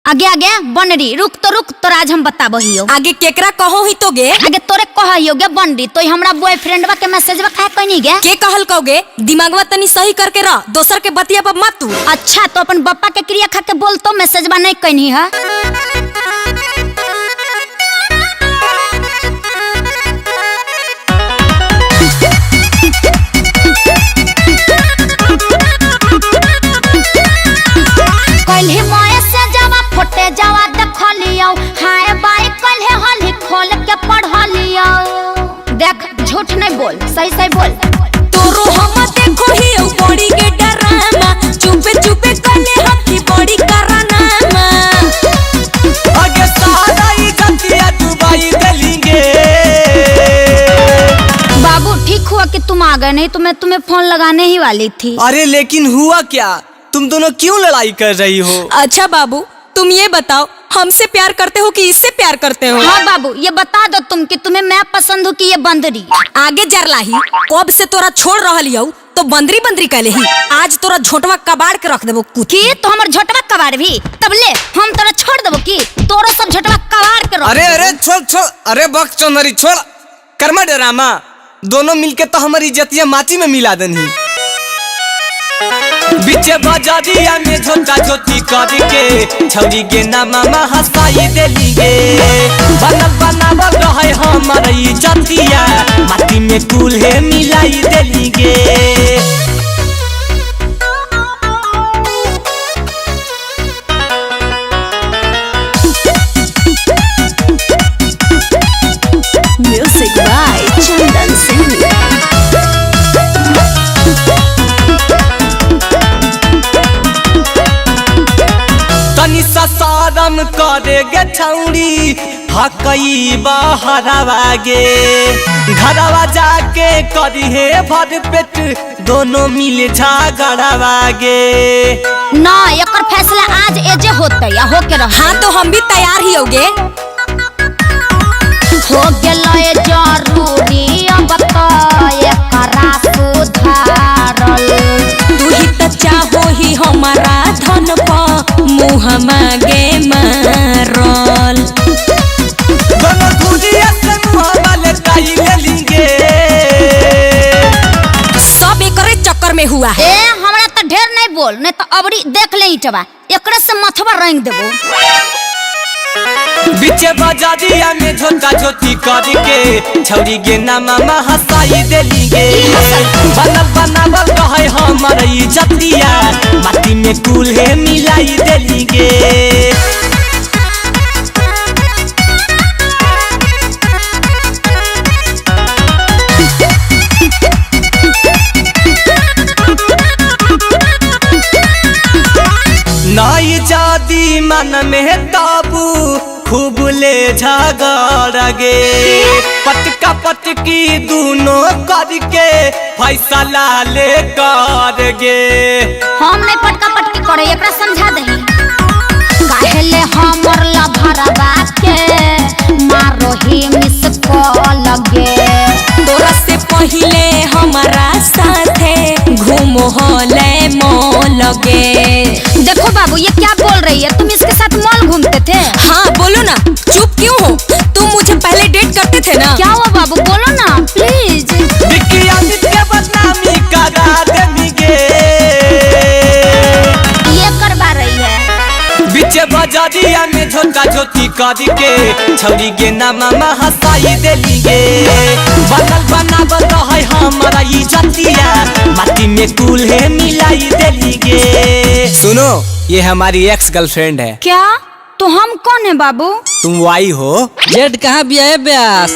आगे आगे बनरी रुक तो आज हम बताबो हियो। आगे केकरा कहो ही तो गे? आगे तोरे कहियो गे बनरी तो हमरा बॉयफ्रेंडवा के मैसेजवा काहे कहनी गे? के कहल कहोगे? दिमागवा तनी सही करके रह, दोसर के बतिया पर मत तू। अच्छा तो अपन बप्पा के क्रिया खा के बोल तो मैसेजवा नहीं कहनी है। फोटे जावा देखो लियो, हाय बाई कल्हे हली खोल के पढ़ लियो। देख झूठ नहीं बोल, सही सही बोल। तोरो हम देखो ही बड़ी के डरामा, चुपे चुपे कले हकी बड़ी करानामा। आगे सारा ही गतिया डुबाई देलेंगे। बाबू ठीक हुआ कि तुम आ गए, नहीं तो मैं तुम्हें फोन लगाने ही वाली थी। अरे लेकिन हुआ क्या? तुम दोनों क्यों लड़ाई कर रही हो? अच्छा बाबू तुम ये बताओ, हमसे प्यार करते हो कि इससे प्यार करते हो? हाँ बाबू ये बता दो तुम कि तुम्हें मैं पसंद हूँ कि ये बंदरी? आगे जरलाही कब से तोरा छोड़ रहली हो तो बंदरी बंदरी कहले ही। आज तोरा झोटवा कबाड़ के रख देबो की तो हमर झोटवा कबाड़ भी तब ले हम तोरा छोड़ देबो की तोरो सब झोटवा कबाड़ के रख। अरे छोड़ अरे बक चौनरी छोड़ कर्मा डरामा, दोनों मिलके तो हमारी इज्जतिया माटी में मिला देनी। बिचे बाजारिया में झोटा झोटी करके छौरी के नामा हंसाई देलीगे। बनल बनावल रहे हमार इज्जतिया माटी में कुल्हे मिलाई देलीगे। Music by Chandan Singh. सारम करेगे छौरी हकई बहरावागे, घरवा जाके करिहे भर पेट दोनों मिल झगड़ावागे। ना एकर फैसला आज एजे होते या हो के रह। हाँ तो हम भी तैयार ही होगे। हो गेलय जरूरी अब तो एकरा सुधारल। तू ही तो चाहो ही हमारा धन पा मुँह मांगे मारल। दोनों खुदिया से मुँह वाले ताई लेंगे। सब एकरे चक्कर में हुआ है। ए हमरा तो ढेर नहीं बोल, नहीं तो अबरी देख ले इटवा एकरे से मथवा रंग देबो। बिचे बाजारिया में झोटा झोटी करके छौरी के नामा हंसाई देलीगे। बनल बनावल रहे हमार इज्जतिया माटी में कुल्हे मिलाई देलीगे। नाई जादी मन में ताबू खूब ले झगड़गे। पटका पटकी दोनों करके फैसला ले करगे। हम नहीं पटका पटकी करे एकरा समझा दही। काहेले हमर लभरवा के मारो ही मिस कॉल गे। तोरा से पहिले हमारा साथे घूमो होले मॉल गे। देखो बाबू ये क्या बोल रही है, तुम इसके साथ मॉल घूमते थे? हाँ बोलो ना, चुप क्यों हो? तुम मुझे पहले डेट करते थे ना। क्या हुआ बाबू बोलो ना प्लीज। के बदनामी करा देंगे। ये करवा रही है। बिचे बाजारिया में झोटा झोटी करके छौरी के नामा हंसाई देलीगे। बनल बनावल रहे हमारा इज्जतिया माटी में कुल्हे मिलाई देलीगे। सुनो ये हमारी एक्स गर्लफ्रेंड है। क्या? तो हम कौन है बाबू? तुम वाई हो। जेड कहाँ भी है ब्यास?